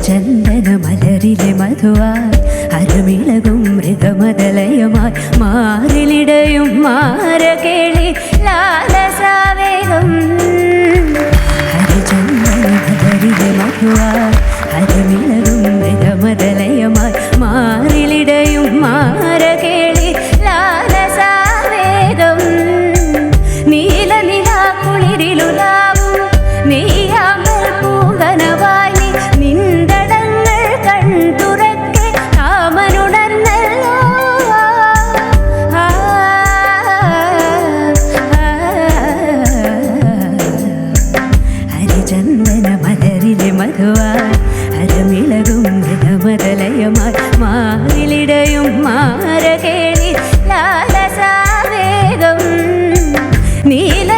ഹരിചന്ദന മലരിലെ മധുവായി ഹരമിളകും മൃഗമതലയമായി മാറിലിടയും മാരകേളി ലാലസാവേഗം. ഹരിചന്ദന മലരിലെ മധുവായി ഹരമിളകും മൃഗമതലയമായി മാറിലിടയും മാരകേളി ലാലസാവേഗം. നീല നിലാ കുളിരിലുലാവും നെയ്യാമ്പൽ പൂങ്കനവായി നിന്തടങ്ങൾ കൺതുറക്കെ കാമനുണർന്നല്ലോ. ഹരിചന്ദന മലരിലെ മധുവായി ഹരമിളകും മൃഗമതലയമായി മാറിലിടയും മാരകേളി ലാലസാവേഗം. നീല